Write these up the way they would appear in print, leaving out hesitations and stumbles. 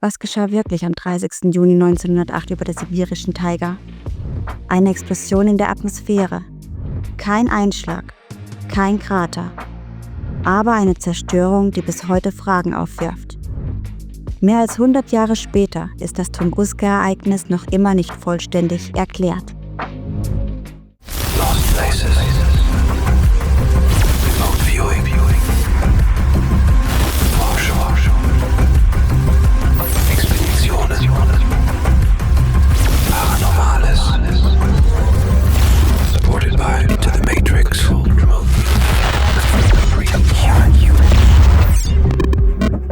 Was geschah wirklich am 30. Juni 1908 über der sibirischen Taiga? Eine Explosion in der Atmosphäre. Kein Einschlag, kein Krater, aber eine Zerstörung, die bis heute Fragen aufwirft. Mehr als 100 Jahre später ist das Tunguska-Ereignis noch immer nicht vollständig erklärt. Lost places. Remote viewing. Forschung. Expeditionen. Paranormales. Supported by Into the Matrix.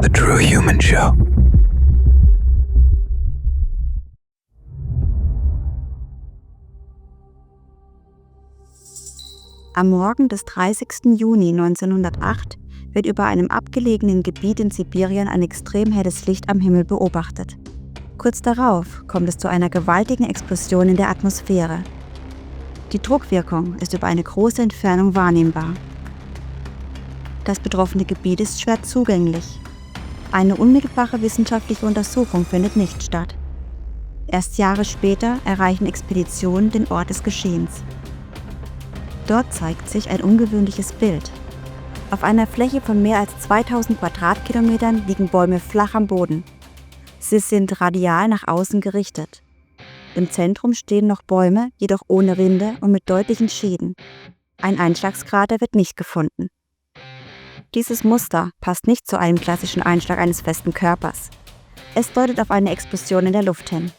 The True Human Show. Am Morgen des 30. Juni 1908 wird über einem abgelegenen Gebiet in Sibirien ein extrem helles Licht am Himmel beobachtet. Kurz darauf kommt es zu einer gewaltigen Explosion in der Atmosphäre. Die Druckwirkung ist über eine große Entfernung wahrnehmbar. Das betroffene Gebiet ist schwer zugänglich. Eine unmittelbare wissenschaftliche Untersuchung findet nicht statt. Erst Jahre später erreichen Expeditionen den Ort des Geschehens. Dort zeigt sich ein ungewöhnliches Bild. Auf einer Fläche von mehr als 2000 Quadratkilometern liegen Bäume flach am Boden. Sie sind radial nach außen gerichtet. Im Zentrum stehen noch Bäume, jedoch ohne Rinde und mit deutlichen Schäden. Ein Einschlagskrater wird nicht gefunden. Dieses Muster passt nicht zu einem klassischen Einschlag eines festen Körpers. Es deutet auf eine Explosion in der Luft hin.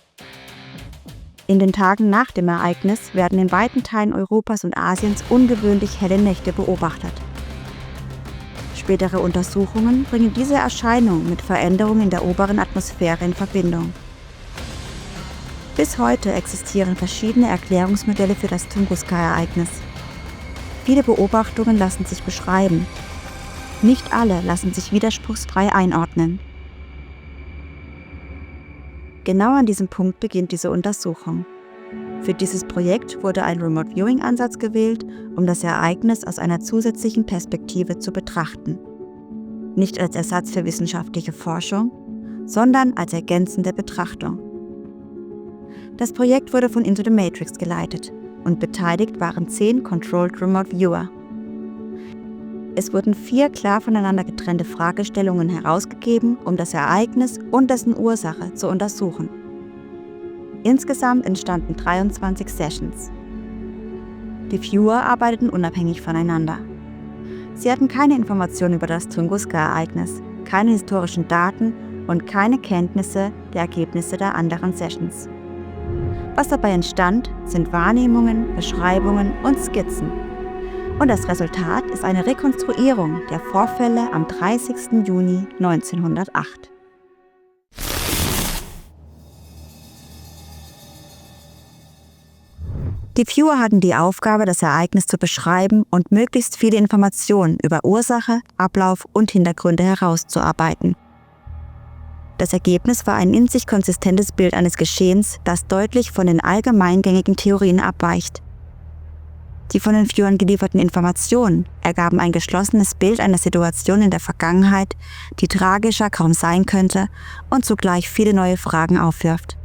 In den Tagen nach dem Ereignis werden in weiten Teilen Europas und Asiens ungewöhnlich helle Nächte beobachtet. Spätere Untersuchungen bringen diese Erscheinung mit Veränderungen in der oberen Atmosphäre in Verbindung. Bis heute existieren verschiedene Erklärungsmodelle für das Tunguska-Ereignis. Viele Beobachtungen lassen sich beschreiben. Nicht alle lassen sich widerspruchsfrei einordnen. Genau an diesem Punkt beginnt diese Untersuchung. Für dieses Projekt wurde ein Remote-Viewing-Ansatz gewählt, um das Ereignis aus einer zusätzlichen Perspektive zu betrachten. Nicht als Ersatz für wissenschaftliche Forschung, sondern als ergänzende Betrachtung. Das Projekt wurde von Into the Matrix geleitet und beteiligt waren 10 Controlled Remote Viewer. Es wurden 4 klar voneinander getrennte Fragestellungen herausgegeben, um das Ereignis und dessen Ursache zu untersuchen. Insgesamt entstanden 23 Sessions. Die Viewer arbeiteten unabhängig voneinander. Sie hatten keine Informationen über das Tunguska-Ereignis, keine historischen Daten und keine Kenntnisse der Ergebnisse der anderen Sessions. Was dabei entstand, sind Wahrnehmungen, Beschreibungen und Skizzen. Und das Resultat ist eine Rekonstruierung der Vorfälle am 30. Juni 1908. Die Viewer hatten die Aufgabe, das Ereignis zu beschreiben und möglichst viele Informationen über Ursache, Ablauf und Hintergründe herauszuarbeiten. Das Ergebnis war ein in sich konsistentes Bild eines Geschehens, das deutlich von den allgemeingängigen Theorien abweicht. Die von den Viewern gelieferten Informationen ergaben ein geschlossenes Bild einer Situation in der Vergangenheit, die tragischer kaum sein könnte und zugleich viele neue Fragen aufwirft.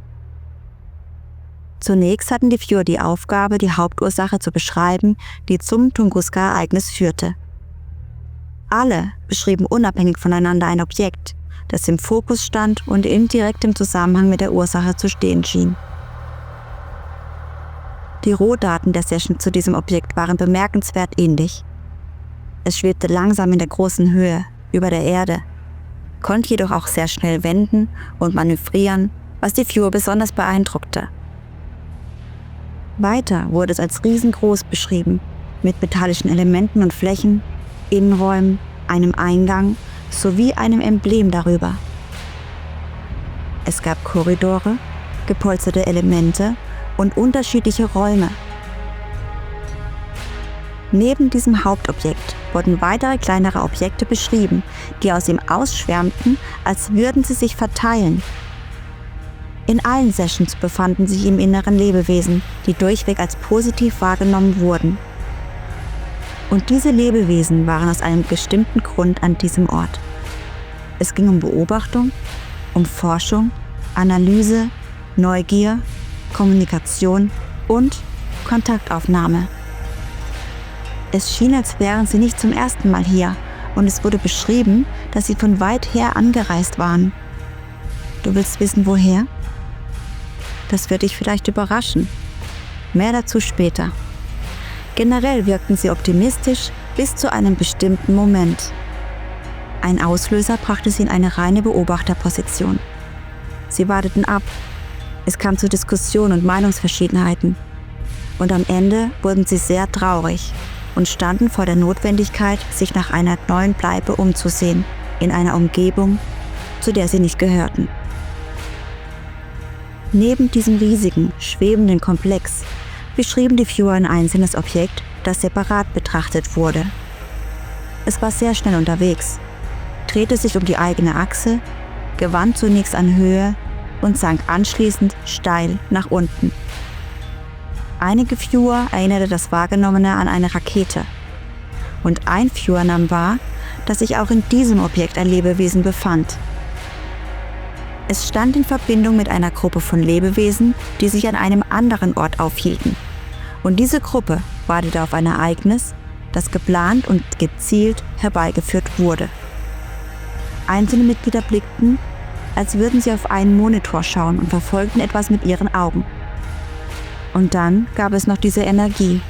Zunächst hatten die Viewer die Aufgabe, die Hauptursache zu beschreiben, die zum Tunguska-Ereignis führte. Alle beschrieben unabhängig voneinander ein Objekt, das im Fokus stand und in direktem Zusammenhang mit der Ursache zu stehen schien. Die Rohdaten der Session zu diesem Objekt waren bemerkenswert ähnlich. Es schwebte langsam in der großen Höhe, über der Erde, konnte jedoch auch sehr schnell wenden und manövrieren, was die Viewer besonders beeindruckte. Weiter wurde es als riesengroß beschrieben, mit metallischen Elementen und Flächen, Innenräumen, einem Eingang sowie einem Emblem darüber. Es gab Korridore, gepolsterte Elemente und unterschiedliche Räume. Neben diesem Hauptobjekt wurden weitere kleinere Objekte beschrieben, die aus ihm ausschwärmten, als würden sie sich verteilen. In allen Sessions befanden sich im Inneren Lebewesen, die durchweg als positiv wahrgenommen wurden. Und diese Lebewesen waren aus einem bestimmten Grund an diesem Ort. Es ging um Beobachtung, um Forschung, Analyse, Neugier, Kommunikation und Kontaktaufnahme. Es schien, als wären sie nicht zum ersten Mal hier und es wurde beschrieben, dass sie von weit her angereist waren. Du willst wissen, woher? Das wird dich vielleicht überraschen. Mehr dazu später. Generell wirkten sie optimistisch bis zu einem bestimmten Moment. Ein Auslöser brachte sie in eine reine Beobachterposition. Sie warteten ab. Es kam zu Diskussionen und Meinungsverschiedenheiten. Und am Ende wurden sie sehr traurig und standen vor der Notwendigkeit, sich nach einer neuen Bleibe umzusehen, in einer Umgebung, zu der sie nicht gehörten. Neben diesem riesigen, schwebenden Komplex beschrieben die Viewer ein einzelnes Objekt, das separat betrachtet wurde. Es war sehr schnell unterwegs, drehte sich um die eigene Achse, gewann zunächst an Höhe und sank anschließend steil nach unten. Einige Viewer erinnerte das Wahrgenommene an eine Rakete. Und ein Viewer nahm wahr, dass sich auch in diesem Objekt ein Lebewesen befand. Es stand in Verbindung mit einer Gruppe von Lebewesen, die sich an einem anderen Ort aufhielten. Und diese Gruppe wartete auf ein Ereignis, das geplant und gezielt herbeigeführt wurde. Einzelne Mitglieder blickten, als würden sie auf einen Monitor schauen und verfolgten etwas mit ihren Augen. Und dann gab es noch diese Energie.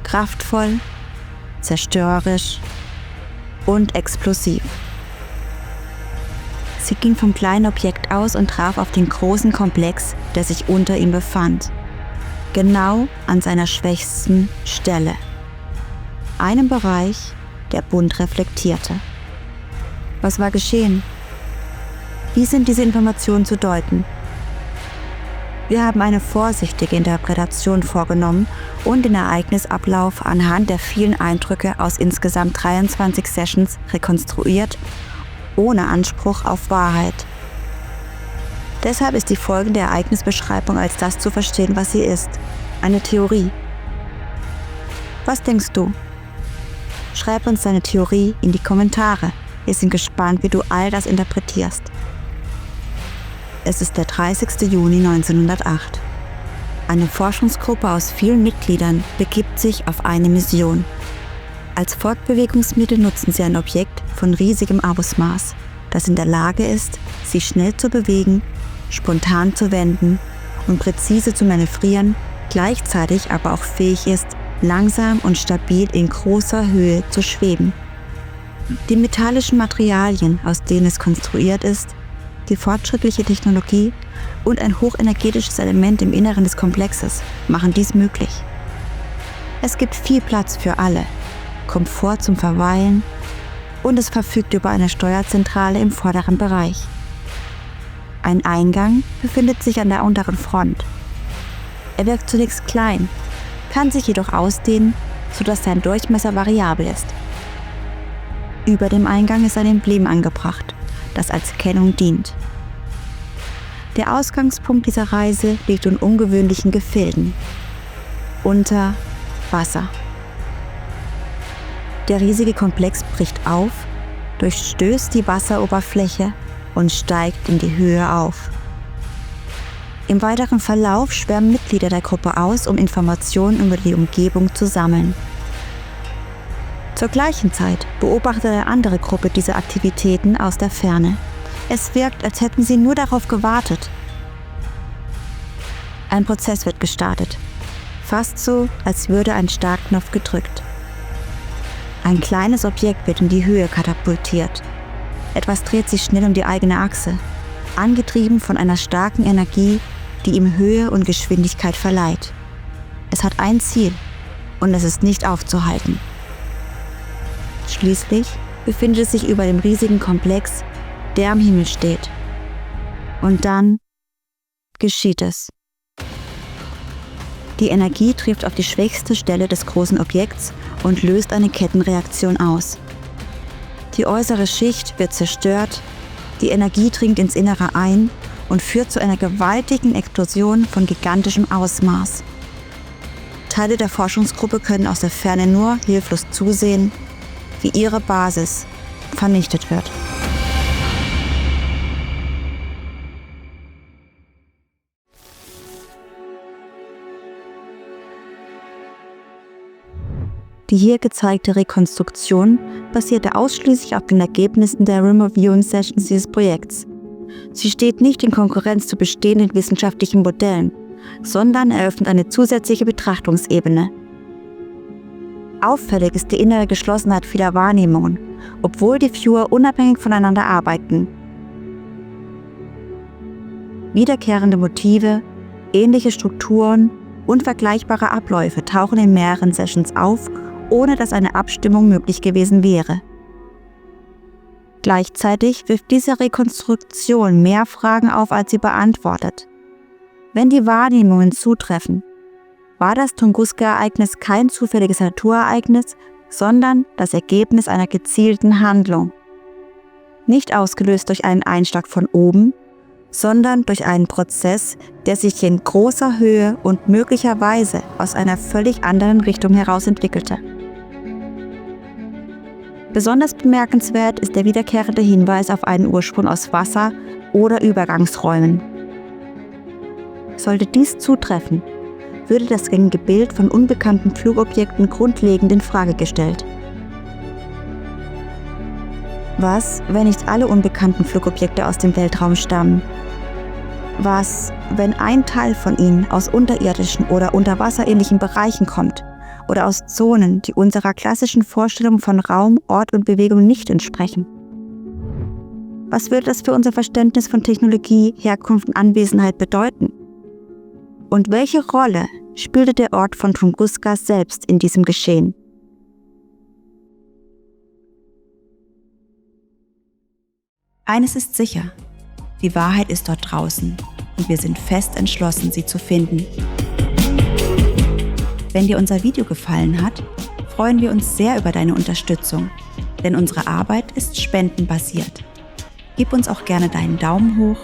Kraftvoll, zerstörerisch und explosiv. Sie ging vom kleinen Objekt aus und traf auf den großen Komplex, der sich unter ihm befand. Genau an seiner schwächsten Stelle. Einem Bereich, der bunt reflektierte. Was war geschehen? Wie sind diese Informationen zu deuten? Wir haben eine vorsichtige Interpretation vorgenommen und den Ereignisablauf anhand der vielen Eindrücke aus insgesamt 23 Sessions rekonstruiert, ohne Anspruch auf Wahrheit. Deshalb ist die folgende Ereignisbeschreibung als das zu verstehen, was sie ist: eine Theorie. Was denkst du? Schreib uns deine Theorie in die Kommentare. Wir sind gespannt, wie du all das interpretierst. Es ist der 30. Juni 1908. Eine Forschungsgruppe aus vielen Mitgliedern begibt sich auf eine Mission. Als Fortbewegungsmittel nutzen sie ein Objekt von riesigem Ausmaß, das in der Lage ist, sich schnell zu bewegen, spontan zu wenden und präzise zu manövrieren, gleichzeitig aber auch fähig ist, langsam und stabil in großer Höhe zu schweben. Die metallischen Materialien, aus denen es konstruiert ist, die fortschrittliche Technologie und ein hochenergetisches Element im Inneren des Komplexes machen dies möglich. Es gibt viel Platz für alle, Komfort zum Verweilen und es verfügt über eine Steuerzentrale im vorderen Bereich. Ein Eingang befindet sich an der unteren Front. Er wirkt zunächst klein, kann sich jedoch ausdehnen, sodass sein Durchmesser variabel ist. Über dem Eingang ist ein Emblem angebracht, das als Kennung dient. Der Ausgangspunkt dieser Reise liegt in ungewöhnlichen Gefilden. Unter Wasser. Der riesige Komplex bricht auf, durchstößt die Wasseroberfläche und steigt in die Höhe auf. Im weiteren Verlauf schwärmen Mitglieder der Gruppe aus, um Informationen über die Umgebung zu sammeln. Zur gleichen Zeit beobachtet eine andere Gruppe diese Aktivitäten aus der Ferne. Es wirkt, als hätten sie nur darauf gewartet. Ein Prozess wird gestartet. Fast so, als würde ein Startknopf gedrückt. Ein kleines Objekt wird in die Höhe katapultiert. Etwas dreht sich schnell um die eigene Achse, angetrieben von einer starken Energie, die ihm Höhe und Geschwindigkeit verleiht. Es hat ein Ziel und es ist nicht aufzuhalten. Schließlich befindet es sich über dem riesigen Komplex, der am Himmel steht. Und dann geschieht es. Die Energie trifft auf die schwächste Stelle des großen Objekts und löst eine Kettenreaktion aus. Die äußere Schicht wird zerstört, die Energie dringt ins Innere ein und führt zu einer gewaltigen Explosion von gigantischem Ausmaß. Teile der Forschungsgruppe können aus der Ferne nur hilflos zusehen, wie ihre Basis vernichtet wird. Die hier gezeigte Rekonstruktion basierte ausschließlich auf den Ergebnissen der Remote Viewing Sessions dieses Projekts. Sie steht nicht in Konkurrenz zu bestehenden wissenschaftlichen Modellen, sondern eröffnet eine zusätzliche Betrachtungsebene. Auffällig ist die innere Geschlossenheit vieler Wahrnehmungen, obwohl die Viewer unabhängig voneinander arbeiten. Wiederkehrende Motive, ähnliche Strukturen und vergleichbare Abläufe tauchen in mehreren Sessions auf, ohne dass eine Abstimmung möglich gewesen wäre. Gleichzeitig wirft diese Rekonstruktion mehr Fragen auf, als sie beantwortet. Wenn die Wahrnehmungen zutreffen, war das Tunguska-Ereignis kein zufälliges Naturereignis, sondern das Ergebnis einer gezielten Handlung. Nicht ausgelöst durch einen Einschlag von oben, sondern durch einen Prozess, der sich in großer Höhe und möglicherweise aus einer völlig anderen Richtung heraus entwickelte. Besonders bemerkenswert ist der wiederkehrende Hinweis auf einen Ursprung aus Wasser oder Übergangsräumen. Sollte dies zutreffen, würde das gängige Bild von unbekannten Flugobjekten grundlegend in Frage gestellt. Was, wenn nicht alle unbekannten Flugobjekte aus dem Weltraum stammen? Was, wenn ein Teil von ihnen aus unterirdischen oder unterwasserähnlichen Bereichen kommt oder aus Zonen, die unserer klassischen Vorstellung von Raum, Ort und Bewegung nicht entsprechen? Was würde das für unser Verständnis von Technologie, Herkunft und Anwesenheit bedeuten? Und welche Rolle spielte der Ort von Tunguska selbst in diesem Geschehen? Eines ist sicher: Die Wahrheit ist dort draußen und wir sind fest entschlossen, sie zu finden. Wenn dir unser Video gefallen hat, freuen wir uns sehr über deine Unterstützung, denn unsere Arbeit ist spendenbasiert. Gib uns auch gerne deinen Daumen hoch,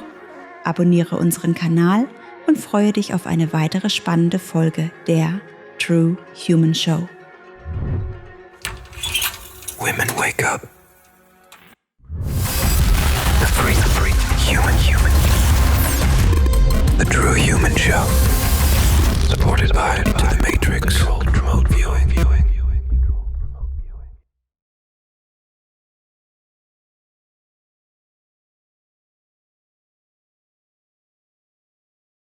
abonniere unseren Kanal und freue dich auf eine weitere spannende Folge der True Human Show. Women wake up. The free human. The True Human Show. Supported by